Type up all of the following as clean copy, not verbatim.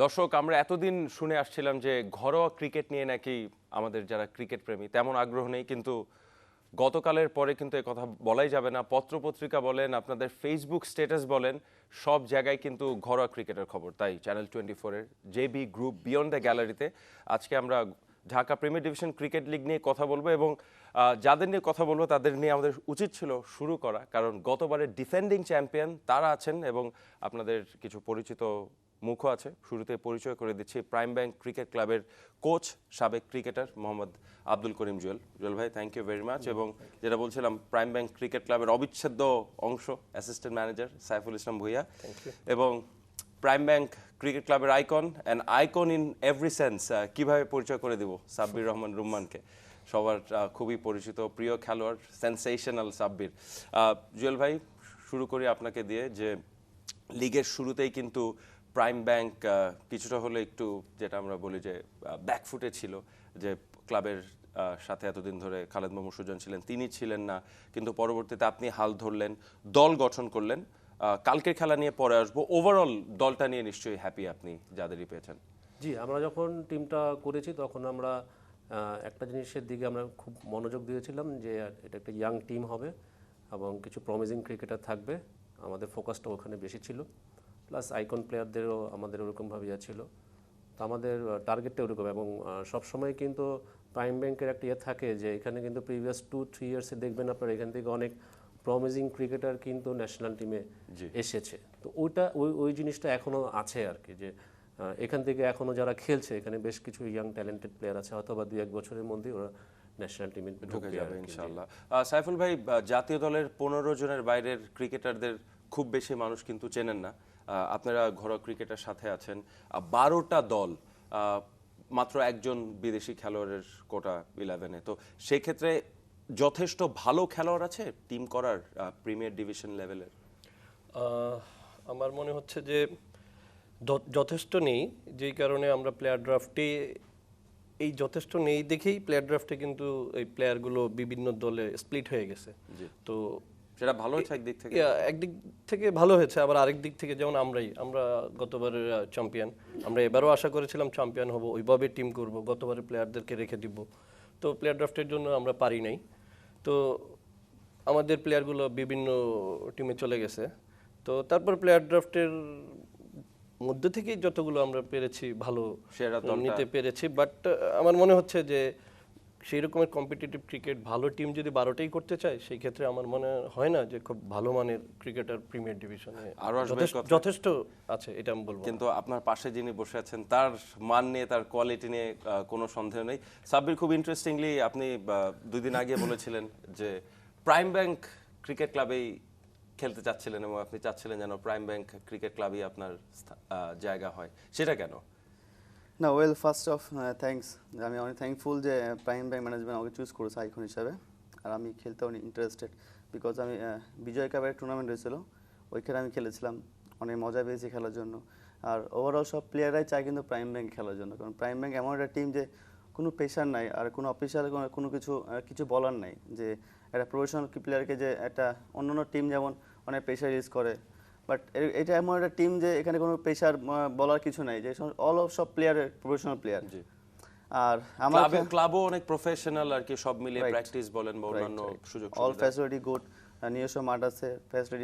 দর্শক, আমরা এতদিন শুনে আসছিলাম যে ঘরোয়া ক্রিকেট নিয়ে নাকি আমাদের যারা ক্রিকেট প্রেমী তেমন আগ্রহ নেই, কিন্তু গতকালের পরে কিন্তু কথা বলাই যাবে না। পত্রপত্রিকা বলেন, আপনাদের ফেসবুক স্ট্যাটাস বলেন, সব জায়গায় কিন্তু ঘরোয়া ক্রিকেটের খবর। তাই চ্যানেল 24-এর জেবি গ্রুপ বিয়ন্ড দ্য গ্যালারিতে আজকে আমরা Dhaka premier division cricket league নিয়ে কথা বলবো, এবং যাদের নিয়ে কথা বলবো তাদের নিয়ে আমাদের উচিত ছিল শুরু করা, কারণ গতবারের ডিফেন্ডিং চ্যাম্পিয়ন তারা আছেন এবং আপনাদের কিছু পরিচিত মুখও আছে। শুরুতে পরিচয় করে দিচ্ছি প্রাইম ব্যাংক ক্রিকেট ক্লাবের কোচ, সাবেক ক্রিকেটার মোহাম্মদ আব্দুল করিম জুয়েল। জুয়েল ভাই, থ্যাংক ইউ ভেরি মাচ। এবং যেটা বলছিলাম, প্রাইম ব্যাংক ক্রিকেট ক্লাবের অবিচ্ছেদ্য অংশ অ্যাসিস্ট্যান্ট ম্যানেজার সাইফুল ইসলাম ভুইয়া, এবং প্রাইম ব্যাংক ক্রিকেট ক্লাবের icon and icon in every sense, কীভাবে পরিচয় করে দিব সাব্বির রহমান রুম্মানকে, সবার খুবই পরিচিত প্রিয় খেলোয়াড়, সেন্সেশনাল সাব্বির। জুয়েল ভাই, শুরু করি আপনাকে দিয়ে, যে লিগের শুরুতেই কিন্তু প্রাইম ব্যাংক কিছুটা হলে একটু, যেটা আমরা বলি যে ব্যাকফুটে ছিল, যে ক্লাবের সাথে এতদিন ধরে খালেদ মাহমুদ সুজন ছিলেন, তিনি ছিলেন না, কিন্তু পরবর্তীতে আপনি হাল ধরলেন, দল গঠন করলেন। কালকের খেলা নিয়ে পরে আসবো। ওভারঅল দলটা নিয়ে নিশ্চয়ই হ্যাপি আপনি, যাদেরই পেয়েছেন। জি, আমরা যখন টিমটা করেছি তখন আমরা একটা জিনিসের দিকে আমরা খুব মনোযোগ দিয়েছিলাম, যে এটা একটা ইয়াং টিম হবে এবং কিছু প্রমিজিং ক্রিকেটার থাকবে। আমাদের ফোকাসটা ওখানে বেশি ছিল, প্লাস আইকন প্লেয়ারদেরও আমাদের ওরকমভাবে ছিল। তো আমাদের টার্গেটটা ওরকম, এবং সবসময় কিন্তু প্রাইম ব্যাংকের একটা থাকে যে এখানে কিন্তু প্রিভিয়াস 2-3 ইয়ার্সে দেখবেন আপনার এখান থেকে অনেক প্রমিজিং ক্রিকেটার কিন্তু ন্যাশনাল টিমে এসেছে। তো ওই জিনিসটা এখনও আছে আর কি, যে এখান থেকে এখনও যারা খেলছে এখানে বেশ কিছু ইয়াং ট্যালেন্টেড প্লেয়ার আছে, হয়তো বা 2-1 বছরের মধ্যেই ওরা ন্যাশনাল টিমে ঢুকে যাবে ইনশাআল্লাহ। সাইফুল ভাই, জাতীয় দলের 15 জনের বাইরের ক্রিকেটারদের খুব বেশি মানুষ কিন্তু চেনেন না। আপনারা ঘরোয়া ক্রিকেটের সাথে আছেন, 12টা দল, মাত্র একজন বিদেশি খেলোয়াড়ের কোটা 11-এ। তো সেক্ষেত্রে যথেষ্ট ভালো খেলোয়াড় আছে টিম করার প্রিমিয়ার ডিভিশন লেভেলের? আমার মনে হচ্ছে যে যথেষ্ট নেই, যেই কারণে আমরা প্লেয়ার ড্রাফটে এই যথেষ্ট নেই দেখেই প্লেয়ার ড্রাফটে কিন্তু এই প্লেয়ারগুলো বিভিন্ন দলে স্প্লিট হয়ে গেছে। তো সেটা ভালো হয়েছে একদিক থেকে, একদিক থেকে ভালো হয়েছে, আবার আরেক দিক থেকে যেমন আমরা গতবারের চ্যাম্পিয়ন, আমরা এবারও আশা করেছিলাম চ্যাম্পিয়ন হব, ওইভাবে টিম করব, গতবারের প্লেয়ারদেরকে রেখে দিব। তো প্লেয়ার ড্রাফটের জন্য আমরা পারি নাই, তো আমাদের প্লেয়ারগুলো বিভিন্ন টিমে চলে গেছে। তো তারপর প্লেয়ার ড্রাফটের মধ্যে থেকেই যতগুলো আমরা পেরেছি ভালো নিতে পেরেছি, বাট আমার মনে হচ্ছে যে সেই রকমের কম্পিটিটিভ ক্রিকেট ভালো টিম যদি 12টাই করতে চায়, সেই ক্ষেত্রে আমার মনে হয় না যে খুব ভালো মানের ক্রিকেটার প্রিমিয়ার ডিভিশনে যথেষ্ট আছে, এটা আমি বলবো। কিন্তু আপনার পাশে যিনি বসে আছেন তার মান নিয়ে, তার কোয়ালিটি নিয়ে কোনো সন্দেহ নেই। সাব্বির, খুব ইন্টারেস্টিংলি আপনি 2 দিন আগে বলেছিলেন যে প্রাইম ব্যাংক ক্রিকেট ক্লাবেই খেলতে চাচ্ছিলেন, এবং আপনি চাচ্ছিলেন যেন প্রাইম ব্যাংক ক্রিকেট ক্লাবই আপনার জায়গা হয়। সেটা কেন? না, ওয়েল, ফার্স্ট অফ থ্যাঙ্কস। আমি অনেক থ্যাঙ্কফুল যে প্রাইম ব্যাংক ম্যানেজমেন্ট আমাকে চুজ করেছে আইকন হিসাবে, আর আমি খেলতেও ইন্টারেস্টেড, বিকজ আমি বিজয় কাপের টুর্নামেন্ট হয়েছিল, ওইখানে আমি খেলেছিলাম, অনেক মজা পেয়েছি খেলার জন্য। আর ওভারঅল সব প্লেয়াররাই চায় কিন্তু প্রাইম ব্যাংক খেলার জন্য, কারণ প্রাইম ব্যাংক এমন একটা টিম যে কোনো প্রেশার নাই, আর কোনো অফিসিয়াল কোনো কিছু বলার নাই, যে একটা প্রফেশনাল প্লেয়ারকে যে একটা অন্যান্য টিম যেমন অনেক প্রেশার ইউজ করে, বাট এটা এমন একটা টিম যে এখানে কোনো প্রেশার বলার কিছু নাই, যে সব প্লেয়ারের প্রফেশনাল প্লেয়ার। আর আমার ক্লাবও অনেক প্রফেশনাল আর কি, সব মিলিয়ে প্র্যাকটিস বলেন বা অন্যান্য সুযোগ, অল ফ্যাসিলিটি গুড, নিজস্ব মাঠ আছে,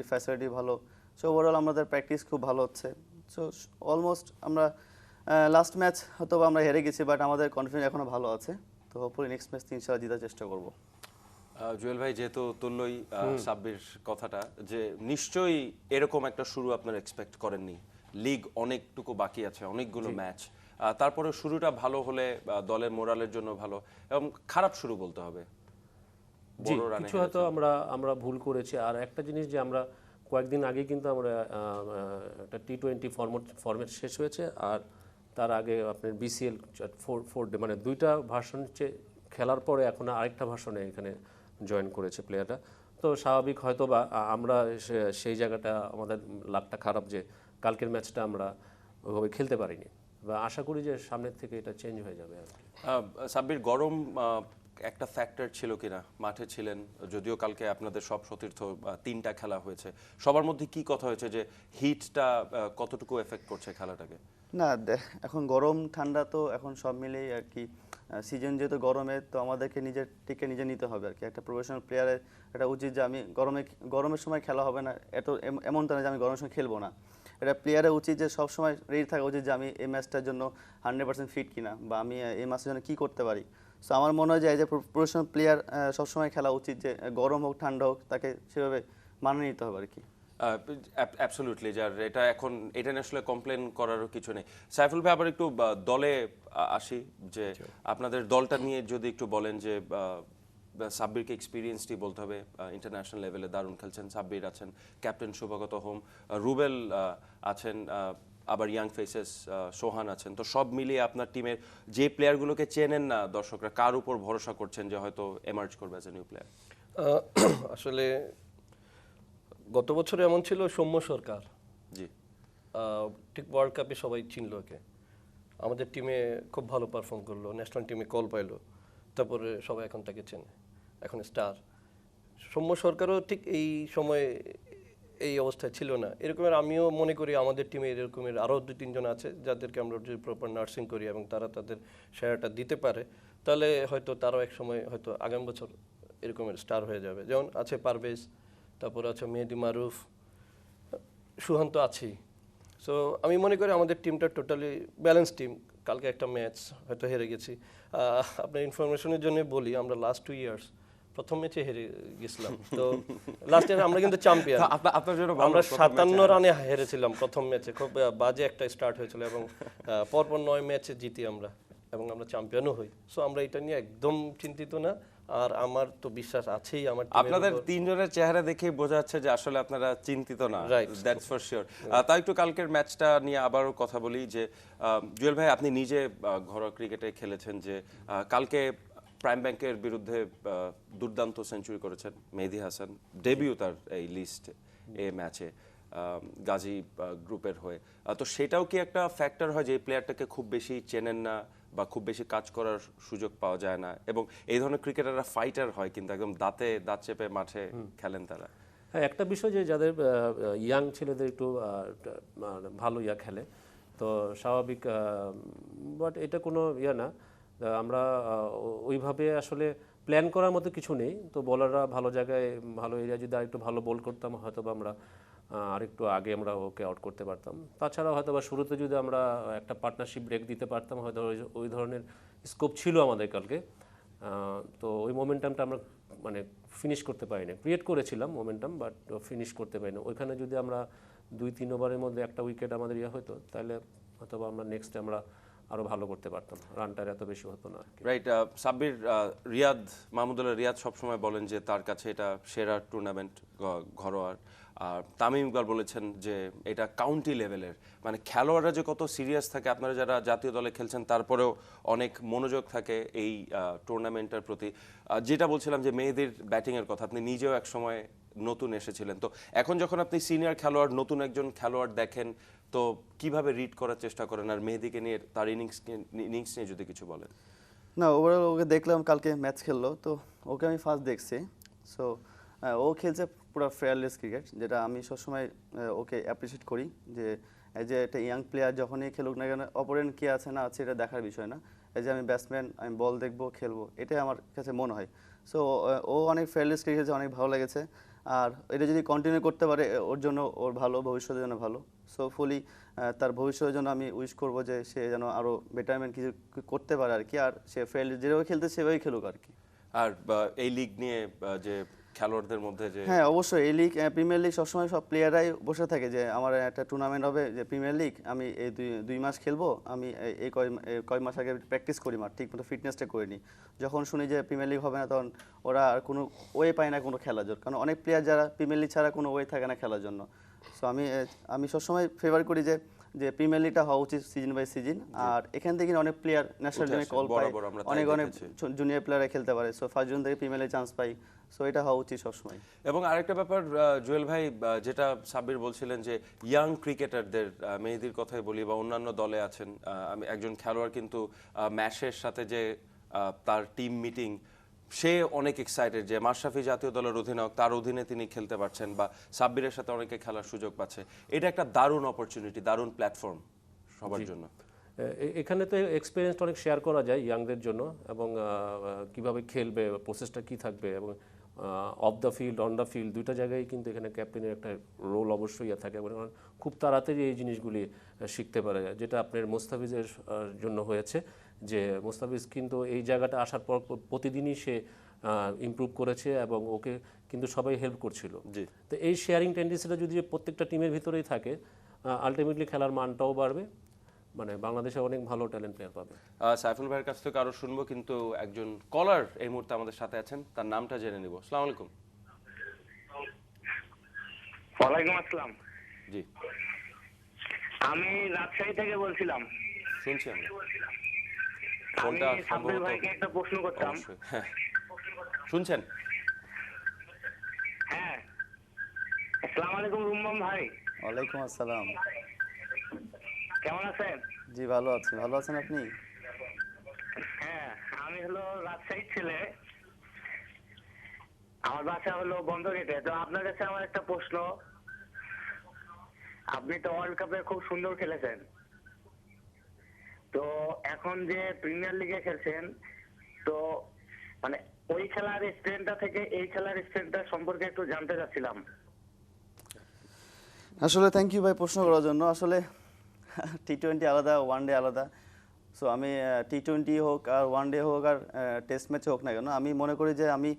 ফ্যাসিলিটি ভালো। সো ওভারঅল আমাদের প্র্যাকটিস খুব ভালো হচ্ছে। সো অলমোস্ট আমরা লাস্ট ম্যাচ হয়তো আমরা হেরে গেছি, বাট আমাদের কনফিডেন্স এখনো ভালো আছে। তো হোপফুলি নেক্সট ম্যাচ ইনশাআল্লাহ জেতার চেষ্টা করব। জুয়েল ভাই, যেহেতু তুললই সাব্বির কথাটা, যে নিশ্চয়ই এরকম একটা শুরু আপনারা এক্সপেক্ট করেননি। লিগ অনেকটুকু বাকি আছে, অনেকগুলো ম্যাচ, তারপরে শুরুটা ভালো হলে দলের মোরালের জন্য ভালো, এবং খারাপ শুরু বলতে হবে। কিছু হয়তো আমরা ভুল করেছি। আর একটা জিনিস, যে আমরা কয়েকদিন আগে কিন্তু আমরা একটা T20 ফরম্যাট শেষ হয়েছে, আর তার আগে আপনার BCL 4 ডে, মানে 2টা ভার্সন খেলার পরে এখন আরেকটা ভার্সনে এখানে জয়েন করেছে প্লেয়াররা। তো স্বাভাবিক হয়তো বা আমরা সেই জায়গাটা, আমাদের লাকটা খারাপ যে কালকের ম্যাচটা আমরা ওইভাবে খেলতে পারিনি, বা আশা করি যে সামনের থেকে এটা চেঞ্জ হয়ে যাবে আর কি। সাব্বির, গরম একটা ফ্যাক্টর ছিল কিনা? মাঠে ছিলেন, যদিও কালকে আপনাদের সব সতীর্থ 3টা খেলা হয়েছে, সবার মধ্যে কি কথা হয়েছে যে হিটটা কতটুকু এফেক্ট করছে খেলাটাকে? না এখন গরম ঠান্ডা তো এখন সব মিলেই আর কি সিজন যেহেতু গরমে, তো আমাদেরকে নিজের টিকে নিজে নিতে হবে আর কি। একটা প্রফেশনাল প্লেয়ারের এটা উচিত যে আমি গরমের সময় খেলা হবে না এমনটা না যে আমি গরমের সময় খেলবো না। এটা প্লেয়ারের উচিত যে সব সময় রেডি থাকা উচিত যে আমি এই ম্যাচটার জন্য 100% ফিট কিনা, বা আমি এই ম্যাচের জন্য কী করতে পারি। সো আমার মনে হয় যে এই যে প্রফেশনাল প্লেয়ার সবসময় খেলা উচিত, যে গরম হোক ঠান্ডা হোক তাকে সেভাবে মানিয়ে নিতে হবে আর কি। অ্যাবসলিউটলি, যার এটা নিয়ে আসলে কমপ্লেন করারও কিছু নেই। সাইফুল ভাই, আবার একটু দলে আসি, যে আপনাদের দলটা নিয়ে যদি একটু বলেন, যে সাব্বিরকে এক্সপিরিয়েন্সটি বলতে হবে, ইন্টারন্যাশনাল লেভেলে দারুণ খেলছেন। সাব্বির আছেন, ক্যাপ্টেন শুভগত হোম, রুবেল আছেন, আবার ইয়াং ফেসেস সোহান আছেন। তো সব মিলিয়ে আপনার টিমের যে প্লেয়ারগুলোকে চেনেন না দর্শকরা, কার উপর ভরসা করছেন যে হয়তো এমার্জ করবে অ্যাজ এ নিউ প্লেয়ার? আসলে গত বছর এমন ছিল, সৌম্য সরকার জি, ঠিক ওয়ার্ল্ড কাপে সবাই চিনল ওকে, আমাদের টিমে খুব ভালো পারফর্ম করলো, ন্যাশনাল টিমে কল পাইলো, তারপরে সবাই এখন তাকে চেনে, এখন স্টার। সৌম্য সরকারও ঠিক এই সময় এই অবস্থায় ছিল না। এরকমের আমিও মনে করি আমাদের টিমে এরকমের আরও 2-3 জন আছে যাদেরকে আমরা যদি প্রপার নার্সিং করি এবং তারা তাদের সেরাটা দিতে পারে, তাহলে হয়তো তারাও এক সময় হয়তো আগামী বছর এরকমের স্টার হয়ে যাবে। যেমন আছে পারভেজ, তারপর আছে মেহেদি মারুফ, সুহান তো আছেই। সো আমি মনে করি আমাদের টিমটা টোটালি ব্যালেন্স টিম। কালকে একটা ম্যাচ হয়তো হেরে গেছি, আপনার ইনফরমেশনের জন্য বলি, আমরা লাস্ট 2 ইয়ার্স প্রথম ম্যাচে হেরে গেছিলাম। তো লাস্ট ইয়ার আমরা কিন্তু চ্যাম্পিয়ন, আপনার জন্য আমরা 57 রানে হেরেছিলাম প্রথম ম্যাচে, খুব বাজে একটা স্টার্ট হয়েছিল, এবং পরপর 9 ম্যাচে জিতি আমরা, এবং আমরা চ্যাম্পিয়নও হই। সো আমরা এটা নিয়ে একদম চিন্তিত না, আর আমার তো বিশ্বাস আছেই আমার টিমের আপনাদের উপর। 3 জনের চেহারা দেখেই বোঝা যাচ্ছে যে আসলে আপনারা চিন্তিত না, Right. That's for sure. তাই একটু কালকের ম্যাচটা নিয়ে আবারও কথা বলি, যে জুয়েল ভাই, আপনি নিজে ঘরোয়া ক্রিকেটে খেলেছেন, যে কালকে প্রাইম ব্যাংকের বিরুদ্ধে দুর্দান্ত সেঞ্চুরি করেছেন মেহেদী হাসান, ডেবিউ তার এই লিস্ট এ ম্যাচে গাজী গ্রুপের হয়ে। তো সেটাও কি একটা ফ্যাক্টর হয় যে এই প্লেয়ারটাকে খুব বেশি চেনেন না বা খুব বেশি কাজ করার সুযোগ পাওয়া যায় না, এবং এই ধরনের ক্রিকেটাররা ফাইটার হয় কিন্তু একদম দাঁতে দাঁত চেপে মাঠে খেলেন তারা? হ্যাঁ, একটা বিষয় যে যাদের ইয়াং ছেলেদের একটু ভালো খেলে, তো স্বাভাবিক, বাট এটা কোনো না। আমরা ওইভাবে আসলে প্ল্যান করার মতো কিছু নেই। তো বলাররা ভালো জায়গায়, ভালো এরিয়া যদি আরেকটু ভালো বল করতাম, হয়তো বা আমরা আরেকটু আগে আমরা ওকে আউট করতে পারতাম। তাছাড়া হয়তো বা শুরুতে যদি আমরা একটা পার্টনারশিপ ব্রেক দিতে পারতাম, হয়তো ওই ধরনের স্কোপ ছিল আমাদের কালকে। তো ওই মোমেন্টামটা আমরা মানে ফিনিশ করতে পারিনি, ক্রিয়েট করেছিলাম মোমেন্টাম, বাট ফিনিশ করতে পারিনি। ওইখানে যদি আমরা 2-3 ওভারের মধ্যে একটা উইকেট আমাদের হতো, তাহলে হয়তো আমরা নেক্সটে আমরা আরও ভালো করতে পারতাম, রানটার এত বেশি হতো না। রাইট। সাব্বির, মাহমুদুল্লাহ রিয়াদ সবসময় বলেন যে তার কাছে এটা সেরা টুর্নামেন্ট ঘরোয়ার। আর তামিম ইকবাল বলেছেন যে এটা কাউন্টি লেভেলের, মানে খেলোয়াড়রা যে কত সিরিয়াস থাকে, আপনারা যারা জাতীয় দলে খেলছেন তারপরেও অনেক মনোযোগ থাকে এই টুর্নামেন্টের প্রতি। যেটা বলছিলাম যে মেহেদির ব্যাটিংয়ের কথা, আপনি নিজেও এক সময় নতুন এসেছিলেন, তো এখন যখন আপনি সিনিয়র খেলোয়াড়, নতুন একজন খেলোয়াড় দেখেন, তো কিভাবে রিড করার চেষ্টা করেন? আর মেহেদিকে নিয়ে, তার ইনিংস নিয়ে যদি কিছু বলেন। না, ওভারঅল ওকে দেখলাম, কালকে ম্যাচ খেললো, তো ওকে আমি ফার্স্ট দেখছি। সো ও খেলছে পুরো ফেয়ারলেস ক্রিকেট, যেটা আমি সবসময় ওকে অ্যাপ্রিসিয়েট করি, যে এই যে একটা ইয়াং প্লেয়ার যখনই খেলুক না কেন, অপোনেন্ট কে আছে না আছে এটা দেখার বিষয় না। এই যে আমি ব্যাটসম্যান, আমি বল দেখবো, খেলবো, এটাই আমার কাছে মনে হয়। সো ও অনেক ফেয়ারলেস ক্রিকেট খেলছে, অনেক ভালো লেগেছে। আর এটা যদি কন্টিনিউ করতে পারে ওর জন্য, ওর ভালো, ভবিষ্যতের জন্য ভালো। সো ফুলি তার ভবিষ্যতের জন্য আমি উইশ করবো যে সে যেন আরও বেটারমেন্ট কিছু করতে পারে আর কি। আর সে ফেয়ারলি যেভাবে খেলতে সেভাবেই খেলুক আর কি। আর এই লিগ নিয়ে যে খেলোয়াড়দের মধ্যে যে, হ্যাঁ অবশ্যই, এই লিগ, প্রিমিয়ার লিগ সবসময় সব প্লেয়াররাই বসে থাকে যে আমার একটা টুর্নামেন্ট হবে, যে প্রিমিয়ার লিগ, আমি এই 2 মাস খেলবো, আমি এই কয় মাস আগে প্র্যাকটিস করি, মাঠ ঠিক মতো ফিটনেসটা করে নিই। যখন শুনি যে প্রিমিয়ার লিগ হবে না, তখন ওরা আর কোনো ওয়ে পায় না কোনো খেলার জন্য, কারণ অনেক প্লেয়ার যারা প্রিমিয়ার লিগ ছাড়া কোনো ওয়ে থাকে না খেলার জন্য। সো আমি সবসময় ফেভার করি যে প্রিমিয়ার লিগটা হওয়া উচিত সিজন বাই সিজন। আর এখান থেকে অনেক প্লেয়ার ন্যাশনাল টিমে কল পায়, অনেক জুনিয়র প্লেয়াররা খেলতে পারে। সো ফার্স্ট জন থেকে প্রিমিয়ার লিগ চান্স পাই। সো এটা হওয়া উচিত সবসময়। এবং আরেকটা ব্যাপার জুয়েল ভাই, যেটা সাব্বির বলছিলেন যে ইয়াং ক্রিকেটারদের, মেহেদির কথাই বলি বা অন্যান্য দলে আছেন, আমি একজন খেলোয়াড় কিন্তু ম্যাশের সাথে যে তার টিম মিটিং, সে অনেক এক্সাইটেড যে মাশরাফি জাতীয় দলের অধিনায়ক, তার অধীনে তিনি খেলতে পারছেন, বা সাব্বিরের সাথে অনেকে খেলার সুযোগ পাচ্ছে। এটা একটা দারুণ অপরচুনিটি, দারুণ প্ল্যাটফর্ম সবার জন্য? এখানে তো এক্সপিরিয়েন্স অনেক শেয়ার করা যায় ইয়াংদের জন্য, এবং কিভাবে খেলবে, প্রসেসটা কি থাকবে, এবং of the field, on the field, দুইটা জায়গায় কিন্তু এখানে ক্যাপ্টেনের একটা রোল অবশ্যই থাকে, এবং খুব তাড়াতাড়ি এই জিনিসগুলি শিখতে পারে, যেটা আপনার মোস্তাফিজের জন্য হয়েছে। যে মোস্তাফিজ কিন্তু এই জায়গাটা আসার পর প্রতিদিনই সে ইমপ্রুভ করেছে, এবং ওকে কিন্তু সবাই হেল্প করছিল। জি। তো এই শেয়ারিং টেন্ডেন্সিটা যদি প্রত্যেকটা টিমের ভিতরেই থাকে, আলটিমেটলি খেলার মানটাও বাড়বে, মানে বাংলাদেশে অনেক ভালো ট্যালেন্ট প্লেয়ার পাবে। সাইফুল ভাইয়ের কাছ থেকে আরো শুনবো, কিন্তু একজন কলার এই মুহূর্তে আমাদের সাথে আছেন, তার নামটা জেনে নিব। আসসালামু আলাইকুম। ওয়ালাইকুম আসসালাম। জি, আমি রাজশাহী থেকে বলছিলাম। শুনছি আমরা। আমি ফোনটা সাব্বির সম্ভবত ভাইকে একটা প্রশ্ন করতাম। অবশ্যই, হ্যাঁ। শুনছেন? হ্যাঁ, আসসালামু আলাইকুম রুম্মান ভাই, ওয়ালাইকুম আসসালাম। কেমন আছেন? জি ভালো আছি, ভালো আছেন আপনি? হ্যাঁ, আমি হলো রাজশাহীর ছেলে, আমার বাসা হলো বন্দরগেটে। তো আপনার কাছে আমার একটা প্রশ্ন, আপনি তো ওয়ার্ল্ড কাপে খুব সুন্দর খেলেছেন, তো এখন যে প্রিমিয়ার লিগে খেলছেন, তো মানে ওই খেলার স্ট্রেন্থটা থেকে এই খেলার স্ট্রেন্থটা সম্পর্কে একটু জানতে চাচ্ছিলাম। আসলে থ্যাংক ইউ ভাই প্রশ্ন করার জন্য। আসলে টি-20 আলাদা, ওয়ান ডে আলাদা। সো আমি টি-20 হোক আর ওয়ান ডে হোক আর টেস্ট ম্যাচে হোক না কেন, আমি মনে করি যে আমি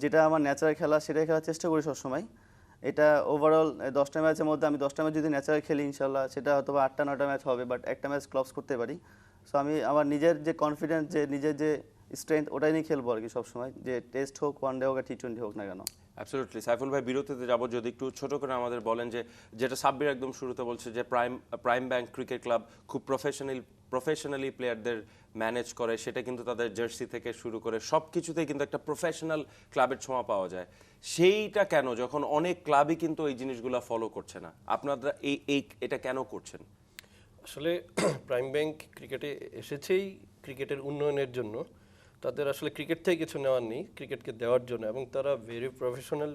যেটা আমার ন্যাচারাল খেলা সেটাই খেলার চেষ্টা করি সবসময়। এটা ওভারঅল 10টা ম্যাচের মধ্যে আমি 10টা ম্যাচ যদি ন্যাচারাল খেলি ইনশাল্লাহ সেটা হয়তো 8টা-9টা ম্যাচ হবে, বাট একটা ম্যাচ ক্লবস করতে পারি। সো আমি আমার নিজের যে কনফিডেন্স, যে নিজের যে স্ট্রেংথ, ওটাই নিয়ে খেলবো আর কি সবসময়, যে টেস্ট হোক, ওয়ান ডে হোক আর টি-20 হোক না কেন। অ্যাবসলিউটলি। সাইফুল ভাই, বিরতিতে যাব, যদি একটু ছোট করে আমাদের বলেন যে যেটা সাব্বির একদম শুরুতে বলছে যে প্রাইম ব্যাংক ক্রিকেট ক্লাব খুব প্রফেশনালি প্লেয়ারদের ম্যানেজ করে, সেটা কিন্তু তাদের জার্সি থেকে শুরু করে সব কিছুতেই কিন্তু একটা প্রফেশনাল ক্লাবের ছোঁয়া পাওয়া যায়। সেইটা কেন, যখন অনেক ক্লাবই কিন্তু এই জিনিসগুলো ফলো করছে না, আপনারা এটা কেন করছেন? আসলে প্রাইম ব্যাংক ক্রিকেটে এসেছেই ক্রিকেটের উন্নয়নের জন্য। তাদের আসলে ক্রিকেট থেকে কিছু নেওয়ার নেই, ক্রিকেটকে দেওয়ার জন্য, এবং তারা ভেরি প্রফেশনাল,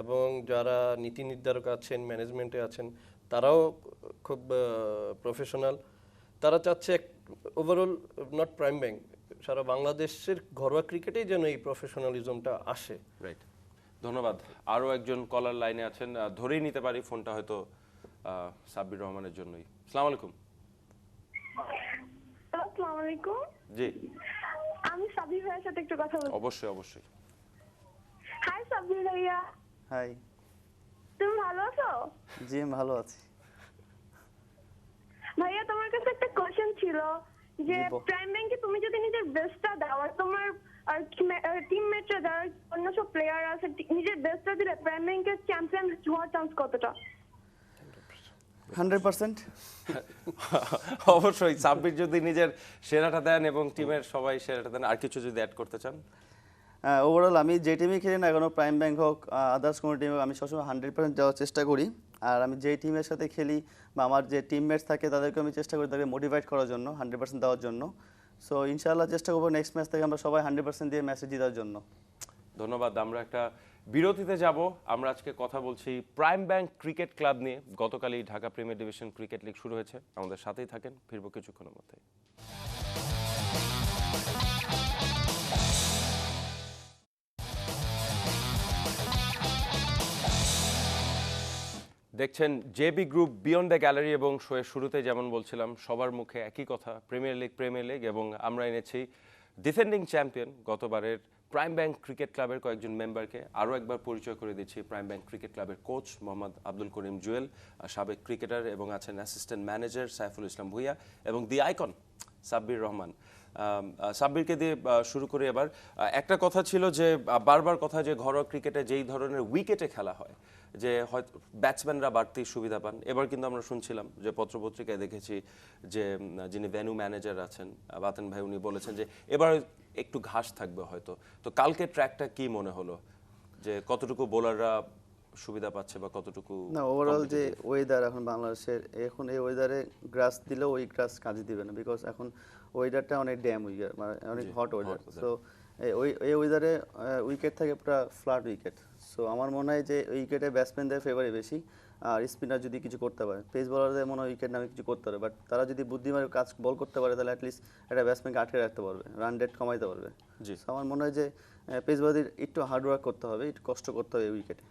এবং যারা নীতি নির্ধারক আছেন, ম্যানেজমেন্টে আছেন, তারাও খুব প্রফেশনাল। তারা চাচ্ছে ওভারঅল, নট প্রাইম ব্যাংক, সারা বাংলাদেশের ঘরোয়া ক্রিকেটেই যেন এই প্রফেশনালিজমটা আসে। রাইট, ধন্যবাদ। আরও একজন কলার লাইনে আছেন, ধরেই নিতে পারি ফোনটা হয়তো সাব্বির রহমানের জন্যই। আসসালামু আলাইকুম। আসসালামু আলাইকুম। জি, আমি সাব্বির ভাইয়ের সাথে একটু কথা বলবো। অবশ্যই অবশ্যই। হাই সাব্বির ভাইয়া, হাই। তুমি ভালো আছো? জি আমি ভালো আছি। ভাইয়া তোমার কাছে একটা কোশ্চেন ছিল, যে জি, বল। প্রাইম ব্যাংকে তুমি যদি নিজের বেস্টটা দাও আর তোমার টিমমেটরা যারা অন্য সব প্লেয়ার আছে নিজের বেস্টটা দিলে প্রাইম ব্যাংকের চ্যাম্পিয়ন হওয়ার চান্স কতটা? 100%। অবশ্যই সাব্বির যদি নিজের সেরাটা দেন এবং টিমের সবাই সেরাটা দেন। আর কিছু যদি অ্যাড করতে চান? ওভারঅল আমি যে টিমই খেলি না কেন, প্রাইম ব্যাংক হোক, আদার্স কোনো টিম হোক, আমি সবসময় 100% দেওয়ার চেষ্টা করি। আর আমি যেই টিমের সাথে খেলি বা আমার যে টিমমেটস থাকে তাদেরকে আমি চেষ্টা করি তাদেরকে মোটিভেট করার জন্য, 100% দেওয়ার জন্য। সো ইনশাআল্লাহ চেষ্টা করবো নেক্সট ম্যাচ থেকে আমরা সবাই 100% দিয়ে ম্যাচে জেতার জন্য। ধন্যবাদ। আমরা একটা বিরতিতে যাব। আমরা আজকে কথা বলছি প্রাইম ব্যাংক ক্রিকেট ক্লাব নিয়ে। গতকালই Dhaka premier division cricket league শুরু হয়েছে। আমাদের সাথেই থাকেন, ফিরবো কিছুক্ষণের মধ্যে। দেখছেন JB group beyond the gallery, এবং শোয়ের শুরুতে যেমন বলছিলাম সবার মুখে একই কথা, প্রিমিয়ার লিগ, এবং আমরা এনেছি ডিফেন্ডিং চ্যাম্পিয়ন গতবারের প্রাইম ব্যাংক ক্রিকেট ক্লাবের কয়েকজন মেম্বারকে। আরও একবার পরিচয় করে দিচ্ছি, প্রাইম ব্যাংক ক্রিকেট ক্লাবের কোচ মোহাম্মদ আব্দুল করিম জুয়েল, সাবেক ক্রিকেটার, এবং আছেন অ্যাসিস্ট্যান্ট ম্যানেজার সাইফুল ইসলাম ভুইয়া, এবং দি আইকন সাব্বির রহমান। সাব্বিরকে দিয়ে শুরু করি এবার। একটা কথা ছিল যে বারবার কথা, যে ঘরোয়া ক্রিকেটে যেই ধরনের উইকেটে খেলা হয়, যে হয়তো ব্যাটসম্যানরা বাড়তি সুবিধা পান। এবার কিন্তু আমরা শুনছিলাম যে পত্রপত্রিকায় দেখেছি যে যিনি ভেন্যু ম্যানেজার আছেন বাতেন ভাই, উনি বলেছেন যে এবার একটু ঘাস থাকবে হয়তো। তো কালকে ট্র্যাকটা কি মনে হলো, যে কতটুকু বোলাররা সুবিধা পাচ্ছে বা কতটুকু? না ওভারঅল যে ওয়েদার এখন বাংলাদেশের, এখন এই ওয়েদারে গ্রাস দিলেও ওই গ্রাস কাজে দিবে না, বিকজ এখন ওয়েদারটা অনেক ড্যাম উইকেট, মানে অনেক হট ওয়েদার। সো এই ওয়েদারে উইকেট থাকে পুরো ফ্ল্যাট উইকেট। সো আমার মনে হয় যে উইকেটে ব্যাটসম্যানদের ফেভারই বেশি। আর স্পিনার যদি কিছু করতে পারে, পেস বলারদের মনে হয় উইকেট নামে কিছু করতে পারে, বাট তারা যদি বুদ্ধিমানের কাজ বল করতে পারে তাহলে অ্যাটলিস্ট একটা ব্যাটসম্যানকে আটকে রাখতে পারবে, রান রেট কমাইতে পারবে। জি। So আমার মনে হয় যে পেস বলারদের একটু হার্ড ওয়ার্ক করতে হবে, একটু কষ্ট করতে হবে উইকেটে।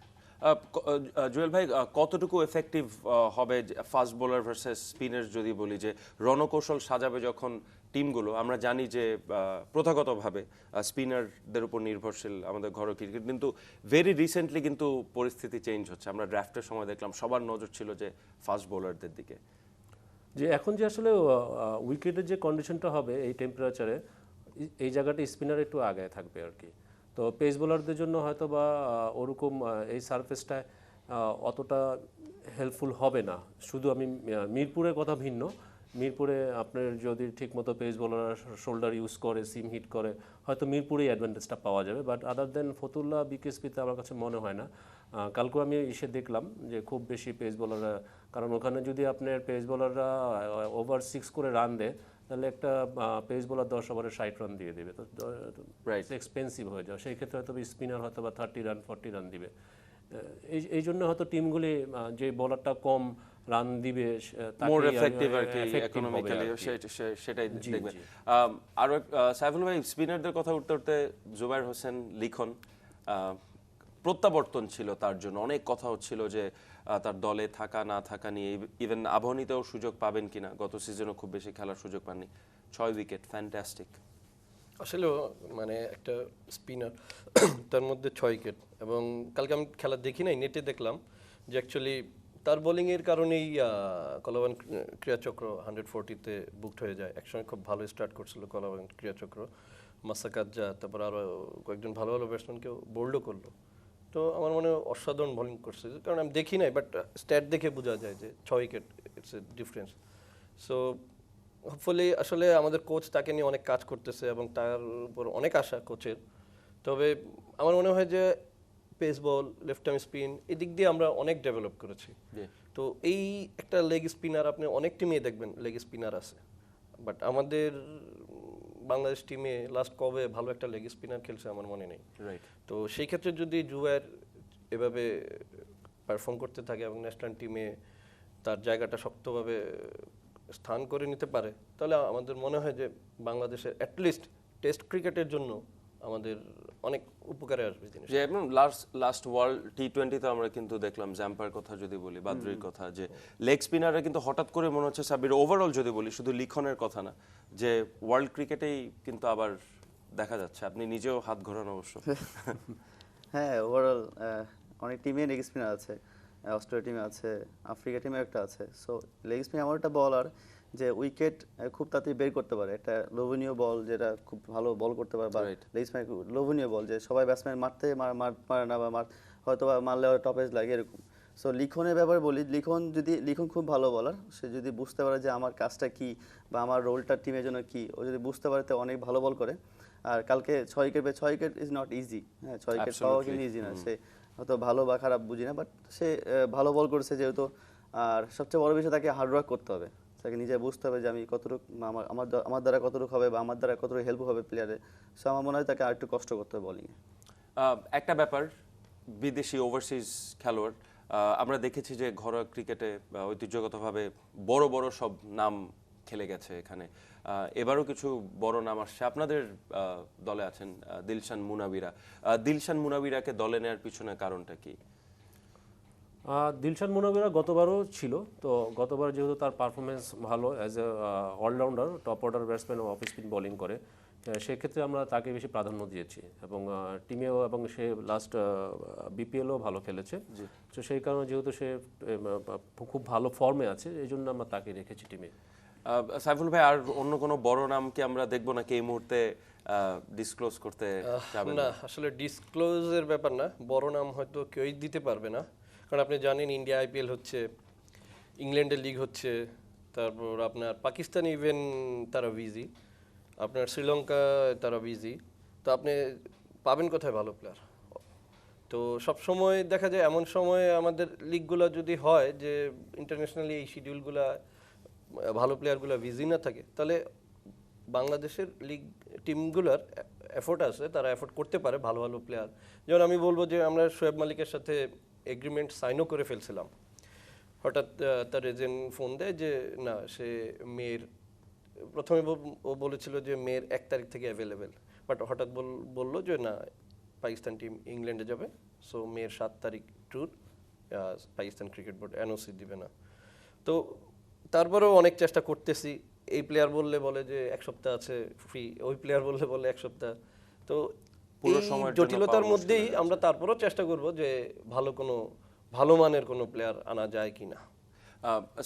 জুয়েল ভাই, কতটুকু এফেক্টিভ হবে ফাস্ট বোলার ভার্সেস স্পিনার যদি বলি, যে রণকৌশল সাজাবে যখন টিমগুলো? আমরা জানি যে প্রথাগতভাবে স্পিনারদের উপর নির্ভরশীল আমাদের ঘরোয়া ক্রিকেট, কিন্তু ভেরি রিসেন্টলি কিন্তু পরিস্থিতি চেঞ্জ হচ্ছে। আমরা ড্রাফটের সময় দেখলাম সবার নজর ছিল যে ফাস্ট বোলারদের দিকে। যে এখন যে আসলে উইকেটের যে কন্ডিশনটা হবে এই টেম্পারেচারে, এই জায়গাটা স্পিনার একটু আগে থাকবে আর কি। তো পেস বোলারদের জন্য হয়তো বা ওরকম এই সারফেসটা অতটা হেল্পফুল হবে না। শুধু আমি মিরপুরের কথা ভিন্ন, মিরপুরে আপনার যদি ঠিকমতো পেস বোলার শোল্ডার ইউজ করে, সিম হিট করে, হয়তো মিরপুরেই অ্যাডভান্টেজটা পাওয়া যাবে। বাট আদার দেন ফতুল্লা, বিকেএসপিতে আমার কাছে মনে হয় না। কালকেও আমি এসে দেখলাম যে খুব বেশি পেস বোলাররা, কারণ ওখানে যদি আপনার পেস বোলাররা ওভার 6 করে রান দেয় তাহলে একটা পেস বোলার 10 ওভারে 60 রান দিয়ে দেবে, তো এক্সপেন্সিভ হয়ে যায়। সেই ক্ষেত্রে হয়তো স্পিনার হয়তো বা 30 রান 40 রান দিবে। এই জন্য হয়তো টিমগুলি যে বোলারটা কম রান দিবে মোর এফেক্টিভ আর কি ইকোনমিক্যালি, সেটাই দেখবে। আর সাইফুল ভাই, স্পিনারদের কথা উঠতে উঠতে জুবায়ের হোসেন লিখন প্রত্যাবর্তন ছিল তার জন্য, অনেক কথা হচ্ছিল যে তার দলে থাকা না থাকা নিয়ে, ইভেন আবাহনীতেও সুযোগ পাবেন কিনা। গত সিজনও খুব বেশি খেলার সুযোগ পাননি। 6 উইকেট, ফ্যান্টাস্টিক। আসলে মানে একটা স্পিনার তার মধ্যে 6 উইকেট, এবং কালকে আমি খেলা দেখি নাই, নেটে দেখলাম যে অ্যাকচুয়ালি তার বোলিংয়ের কারণেই কলাবাগান ক্রীড়াচক্র 140-তে বুকড হয়ে যায়। একসময় খুব ভালো স্টার্ট করছিল কলাবাগান ক্রীড়াচক্র, মাসাকাজ্জা, তারপর আরও কয়েকজন ভালো ভালো ব্যাটসম্যানকেও বোল্ডও করলো। তো আমার মনে হয় অসাধারণ বোলিং করছে, কারণ আমি দেখি নাই, বাট স্ট্যাট দেখে বোঝা যায় যে 6 wicket, it's a difference. So hopefully আসলে আমাদের কোচ তাকে নিয়ে অনেক কাজ করতেছে এবং তার উপর অনেক আশা কোচের। তবে আমার মনে হয় যে পেস বল, লেফট আর্ম স্পিন, এদিক দিয়ে আমরা অনেক ডেভেলপ করেছি। তো এই একটা লেগ স্পিনার, আপনি অনেক টিমে দেখবেন লেগ স্পিনার আছে, বাট আমাদের বাংলাদেশ টিমে লাস্ট কবে ভালো একটা লেগ স্পিনার খেলছে আমার মনে নেই। তো সেই ক্ষেত্রে যদি জুয়ার এভাবে পারফর্ম করতে থাকে এবং ন্যাশনাল টিমে তার জায়গাটা শক্তভাবে স্থান করে নিতে পারে, তাহলে আমাদের মনে হয় যে বাংলাদেশের অ্যাটলিস্ট টেস্ট ক্রিকেটের জন্য আমাদের অনেক উপকারে আসবে জিনিস। যে লাস্ট ওয়ার্ল্ড টি20-তে আমরা কিন্তু দেখলাম জাম্পার কথা যদি বলি, বাদ্রির কথা, যে লেগ স্পিনাররা কিন্তু হঠাৎ করে মনে হচ্ছে সাব্বির, ওভারঅল যদি বলি, শুধু লিখনের কথা না, যে ওয়ার্ল্ড ক্রিকেটেই কিন্তু আবার দেখা যাচ্ছে। আপনি নিজেও হাত ঘোরান অবশ্য। হ্যাঁ, ওভারঅল অনেক টিমে লেগ স্পিনার আছে, অস্ট্রেলিয়া টিমে আছে, আফ্রিকা টিমে একটা আছে। সো লেগ স্পিন এমন একটা বলার যে উইকেট খুব তাড়াতাড়ি বের করতে পারে, একটা লোভনীয় বল যেটা খুব ভালো বল করতে পারে, বা লেগ স্পিন লোভনীয় বল যে সবাই ব্যাটসম্যান মারে না, বা হয়তো বা মারলে টপ এজ লাগে এরকম। সো লিখনের ব্যাপারে বলি, লিখন খুব ভালো বলার, সে যদি বুঝতে পারে যে আমার কাজটা কি বা আমার রোলটা টিমের জন্য কি, ও যদি বুঝতে পারে তো অনেক ভালো বল করে। আর কালকে 6 উইকেট ইজ নট ইজি। হ্যাঁ, 6 উইকেট পাওয়া কিন্তু ইজি না। সে হয়তো ভালো বা খারাপ বুঝি না, বাট সে ভালো বল করেছে যেহেতু। আর সবচেয়ে বড় বিষয়, তাকে হার্ড ওয়ার্ক করতে হবে, তাকে নিজে বুঝতে হবে যে আমি কতটুকু আমার দ্বারা কতটুকু হবে বা আমার দ্বারা কতটুকু হেল্প হবে প্লেয়ারে। সো আমার মনে হয় তাকে আরেকটু কষ্ট করতে হবে বোলিংয়ে। একটা ব্যাপার, বিদেশি ওভারসিজ খেলোয়াড়, আমরা দেখেছি যে ঘরোয়া ক্রিকেটে ঐতিহ্যগতভাবে বড় বড় সব নাম খেলে গেছে এখানে। এবারও কিছু বড় নাম আসছে। আপনাদের দলে আছেন দিলশান মুনাবিরা। দিলশান মুনাবিরাকে দলে নেওয়ার পিছনে কারণটা কি? দিলশান মুনাবিরা গতবারও ছিল, তো গতবার যেহেতু তার পারফরমেন্স ভালো as a allrounder, top order batsman ও অফ স্পিন বোলিং করে, সেক্ষেত্রে আমরা তাকে বেশি প্রাধান্য দিয়েছি এবং টিমেও, এবং সে লাস্ট বিপিএলও ভালো খেলেছে। তো সেই কারণে যেহেতু সে খুব ভালো ফর্মে আছে, এই জন্য আমরা তাকে রেখেছি টিমে। সাইফুল ভাই, আর অন্য কোনো বড় নাম কি আমরা দেখবো নাকি এই মুহূর্তে ডিসক্লোজ করতে যাবেন না? আসলে ডিসক্লোজের ব্যাপার না, বড় নাম হয়তো কেউই দিতে পারবে না, কারণ আপনি জানেন ইন্ডিয়া আইপিএল হচ্ছে, ইংল্যান্ডের লিগ হচ্ছে, তারপর আপনার পাকিস্তান ইভেন তারা বিজি, আপনার শ্রীলঙ্কা তারা বিজি। তো আপনি পাবেন কোথায় ভালো প্লেয়ার? তো সব সময় দেখা যায় এমন সময় আমাদের লিগগুলো যদি হয় যে ইন্টারন্যাশনালি এই শিডিউলগুলো ভালো প্লেয়ারগুলো বিজি না থাকে, তাহলে বাংলাদেশের লিগ টিমগুলোর এফোর্ট আছে, তারা এফোর্ট করতে পারে ভালো ভালো প্লেয়ার। যেমন আমি বলবো যে আমরা শোয়েব মালিকের সাথে এগ্রিমেন্ট সাইনও করে ফেলছিলাম, হঠাৎ তার এজেন্ট ফোন দেয় যে না সে মেয়ের প্রথমে ও বলেছিল যে মেয়ের 1 তারিখ থেকে অ্যাভেলেবেল, বাট হঠাৎ বললো যে না পাকিস্তান টিম ইংল্যান্ডে যাবে, সো মেয়ের 7 তারিখ tour, Pakistan cricket board NOC দিবে না। তো তারপরেও অনেক চেষ্টা করতেছি, এই প্লেয়ার বলে যে 1 সপ্তাহ আছে ফ্রি, ওই প্লেয়ার বলে 1 সপ্তাহ। তো পুরো এই সময়ের জন্য জটিলতার পাওয়া মধ্যেই মুশকিল আমরা তারপরেও চেষ্টা করব যে ভালো মানের কোনো প্লেয়ার আনা যায় কিনা।